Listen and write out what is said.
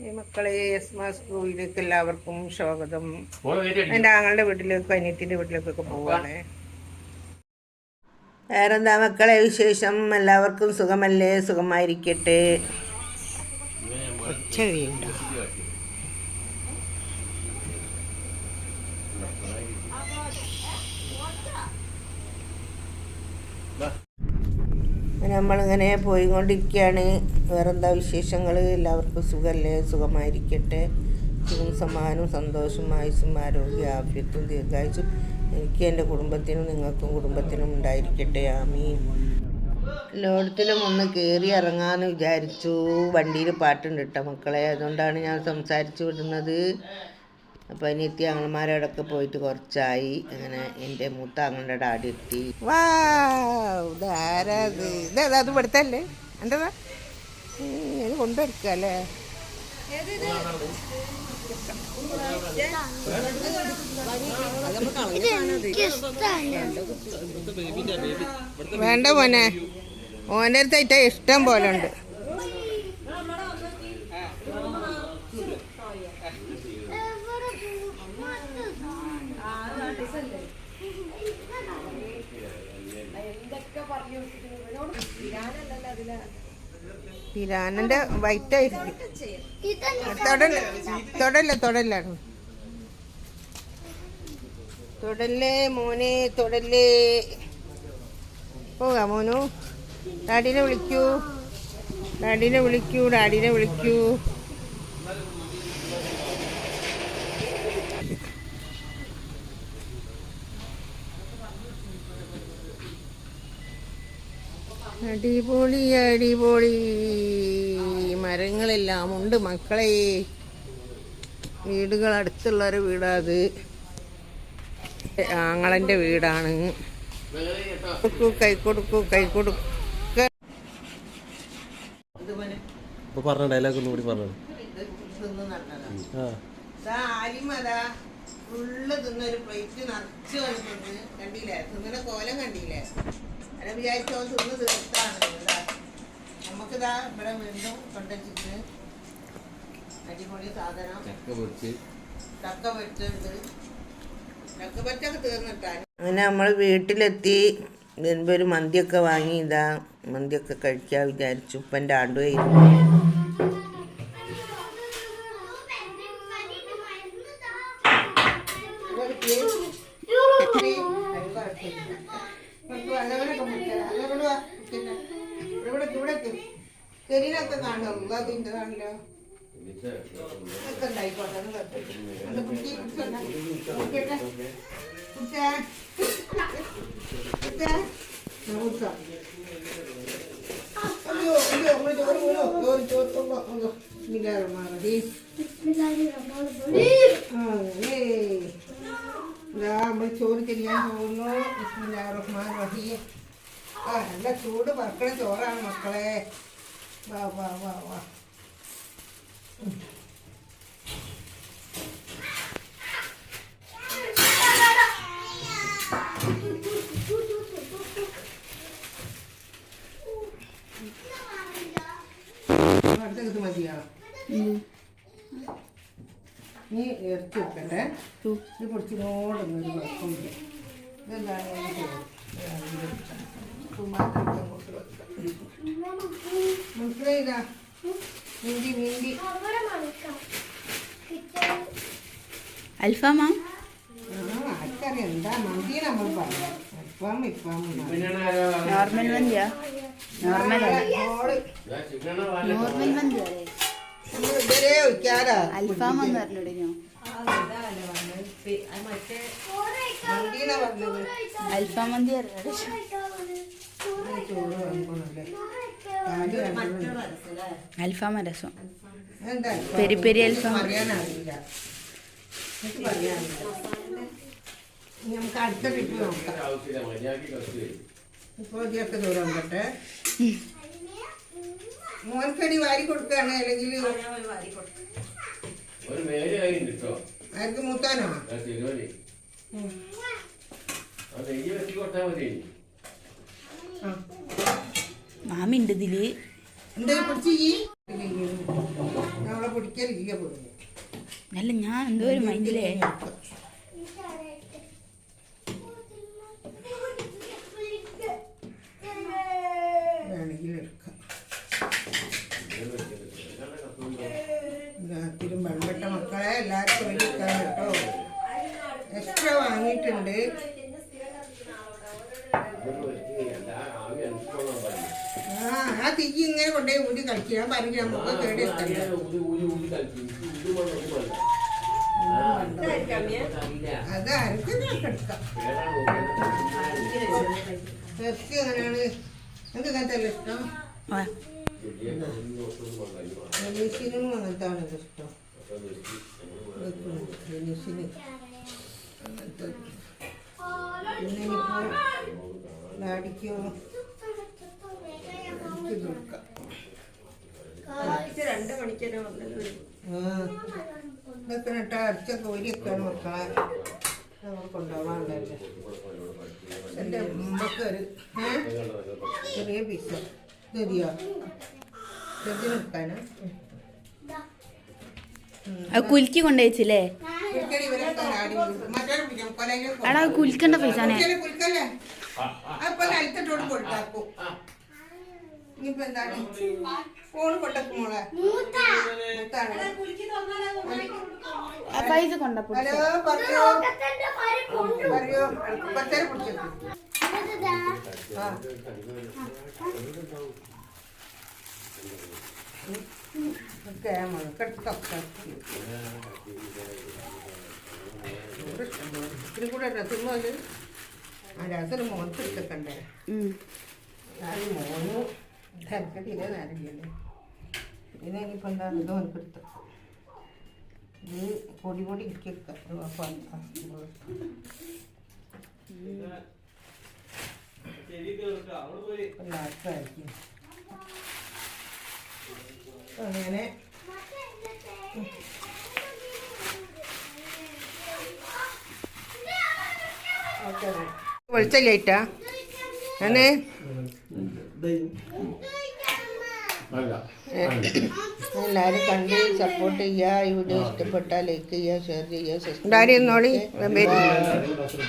ഈ മക്കളെ സ്കൂളിലേക്ക് എല്ലാവർക്കും സ്വാഗതം. എൻ്റെ ആങ്ങളുടെ വീട്ടിലേക്ക് അനിയത്തിൻ്റെ വീട്ടിലേക്കൊക്കെ പോവാണ്. വേറെന്താ മക്കളെ വിശേഷം? എല്ലാവർക്കും സുഖമല്ലേ? സുഖമായിരിക്കട്ടെ. നമ്മളിങ്ങനെ പോയിക്കൊണ്ടിരിക്കുകയാണ്. വേറെന്താ വിശേഷങ്ങൾ? എല്ലാവർക്കും സുഖമല്ലേ? സുഖമായിരിക്കട്ടെ. സുഖം സമാധാനവും സന്തോഷവും ആയുസ്സും ആരോഗ്യ ആഫ്യത്തും ദീർഘായുസ്സും എനിക്ക് എൻ്റെ കുടുംബത്തിനും നിങ്ങൾക്കും കുടുംബത്തിനും ഉണ്ടായിരിക്കട്ടെ. ആമീൻ. എല്ലായിടത്തിലും ഒന്ന് കയറി ഇറങ്ങാമെന്ന് വിചാരിച്ചു. വണ്ടിയിൽ പാട്ടുണ്ട് കേട്ടോ മക്കളെ, അതുകൊണ്ടാണ് ഞാൻ സംസാരിച്ചു വിടുന്നത്. അപ്പോൾ അനിയത്തി ആങ്ങളമാരോടൊക്കെ പോയിട്ട് കുറച്ചായി. അങ്ങനെ എൻ്റെ മൂത്ത ആങ്ങളുടെ ഡാഡി എത്തി. വാ ധാരാത് ഇതേതാ? അത് പെടുത്തല്ലേ എൻ്റെതാ? ഇത് കൊണ്ടെടുക്കല്ലേ? വേണ്ട മോനെ, ഓൻ്റെ അടുത്തായിട്ടാ ഇഷ്ടം പോലെ ഉണ്ട്. പിരാനന്റെ വൈറ്റായിരിക്കും. തൊടല്ലേ മോനെ, തൊടല്ലേ. പോകാം മോനു. ഡാഡിനെ വിളിക്കൂ, ഡാഡിനെ വിളിക്കൂ, ഡാഡിനെ വിളിക്കൂ. അടിപൊളി അടിപൊളി മരങ്ങളെല്ലാം ഉണ്ട് മക്കളെ. വീടുകൾ അടുത്തുള്ളൊരു വീടാത്. ആങ്ങളൻ്റെ വീടാണ്. കൈ കൊടുക്കൂ, കൈ കൊടുക്ക. ഫുള്ള് തിന്നൊരു പ്ലേറ്റ് നിറച്ച് വന്നിട്ടുണ്ട്. കണ്ടില്ലേ? തിന്നണ കോലം കണ്ടില്ലേ? അങ്ങനെ വിചാരിച്ചോ തിന്ന് തീർത്താണ്. നമുക്കിതാ ഇവിടെ വീണ്ടും കൊണ്ടുവച്ചിട്ട് അടിപൊളി സാധനം ചക്ക പൊരിച്ചുണ്ട്. ചക്ക പൊരിച്ചൊക്കെ തീർന്നിട്ടാണ്. അങ്ങനെ നമ്മൾ വീട്ടിലെത്തി. വരുമ്പോൾ ഒരു മന്തിയൊക്കെ വാങ്ങി. ഇതാ മന്തിയൊക്കെ കഴിക്കാൻ വിചാരിച്ചു. ഉപ്പൻ്റെ ആണ്ടുമായിരുന്നു. ശരീരമൊക്കെ കാണുമോ? അതിൻ്റെ കാണില്ലോ ഒക്കെ ഉണ്ടായിക്കോട്ടെ. നമ്മൾ ചോറ് ചെയ്യാൻ പോകുന്നു. ബിസ്മില്ലാഹിർ റഹ്മാനിർ റഹീം. നല്ല ചൂട് പറക്കണ ചോറാണ് മക്കളെ. വാ വാ വാ വാ. അടുത്തത് മതിയാണോ? നീ ഇറച്ചി വെക്കണ്ടേ? ഇത് കുറച്ചിനോടൊന്നും ഒരു കുഴപ്പമില്ല. ഇതെന്താണ് മനസ്സിലായില്ല? മീണ്ടി മീണ്ടി അൽഫാമാ? ആർക്കറിയാം എന്താ മന്തി നമ്മൾ പറയാം. അൽഫാം ഇപ്പം നോർമൽ മന്തിയാ? നോർമൽ മന്തി ഇതുവരെ ഒഴിക്കാറാ. അൽഫാം എന്ന് പറഞ്ഞിടഞ്ഞോ? അൽഫാം മന്തി അൽഫാമ രസം. പെരി പെരി അൽഫാം നമുക്ക് അടുത്ത ട്രിപ്പ് നോക്കാം. ഇപ്പോൾ ഇതിയൊക്കെ ദൂരം ഉണ്ടട്ടെ. മോൻക്കടി വാരി കൊടുക്കുകയാണ് അല്ലെങ്കിൽ ആർക്ക് മൂത്താനോ? മാമിണ്ട് ഇതില്. എന്താ പിടിച്ച് ഈ നമ്മളെ പിടിക്കലില്ല പോയി. അല്ല ഞാൻ എന്തോ ഒരു മൈൻഡിലേ വേണമെങ്കിൽ എടുക്കാം. എല്ലാത്തിലും വെള്ളപ്പെട്ട മക്കളെ എല്ലാവർക്കും എടുക്കാൻ കേട്ടോ. എക്സ്ട്രാ വാങ്ങിയിട്ടുണ്ട്. ആ തീ ഇങ്ങനെ കൊണ്ടുപോയി ഊതി കളിക്കാൻ പറഞ്ഞു നമുക്ക് കേടി അത് ആർക്കും എടുക്കാം. ഇറച്ചി എങ്ങനെയാണ് നിങ്ങൾക്ക് ഇങ്ങനത്തെ എല്ലാം ഇഷ്ടം? ഫിനിഷിനും അങ്ങനത്താണ് ഇഷ്ടം. ഫിനിഷിന് അങ്ങനത്തെ പിന്നെ ഇനിയിപ്പോൾ ലാടിക്കോ കൊടുക്കാം. 2 മണിക്ക് തന്നെ വന്നത്. ഇതൊക്കെ നട്ടാ അരച്ച കോരിയൊക്കെയാണ് മക്കളെ നമുക്ക് കൊണ്ടുപോകാനുണ്ടല്ലേ. എൻ്റെ ഉമ്മക്ക് ഒരു ചെറിയ പീസ ശരിയോ ചെറിയ നിൽക്കാനാ കുലുക്കി കൊണ്ടുവച്ചില്ലേ? എടാ കുലിക്കണ്ട പൈസ കുൽക്കല്ലേ അപ്പൊ നിലത്തിട്ടോട് കൊടുത്താക്കും. ഇനിയിപ്പോ എന്താണ് ഫോൺ കൊണ്ടക്കും മോളെ മൂത്താണ്. പൈസ കൊണ്ടപ്പോ ഹലോ പറയോ പറയോ പത്തേരെ പിടിച്ചേക്കും. ആ ഇത്തിരി കൂടെ രസമോല് ആ രസം മോനക്ക് എടുക്കണ്ടേ. മോനും എനിക്ക് തീരെ നേരമില്ലല്ലേ. പിന്നെ ഇനിയിപ്പോൾ എന്താണ് ഇത് മോനക്ക് എടുത്ത ഇത് പൊടി പൊടി ഇരിക്കാം. എല്ലാവർക്കും അങ്ങനെ വെളിച്ചല്ലേറ്റാ ഞാന് എല്ലാവരും കണ്ട് സപ്പോർട്ട് ചെയ്യുക. ഈ വീഡിയോ ഇഷ്ടപ്പെട്ടാൽ ലൈക്ക് ചെയ്യുക, ഷെയർ ചെയ്യുക, സബ്സ്ക്രൈബ് ചെയ്യുക.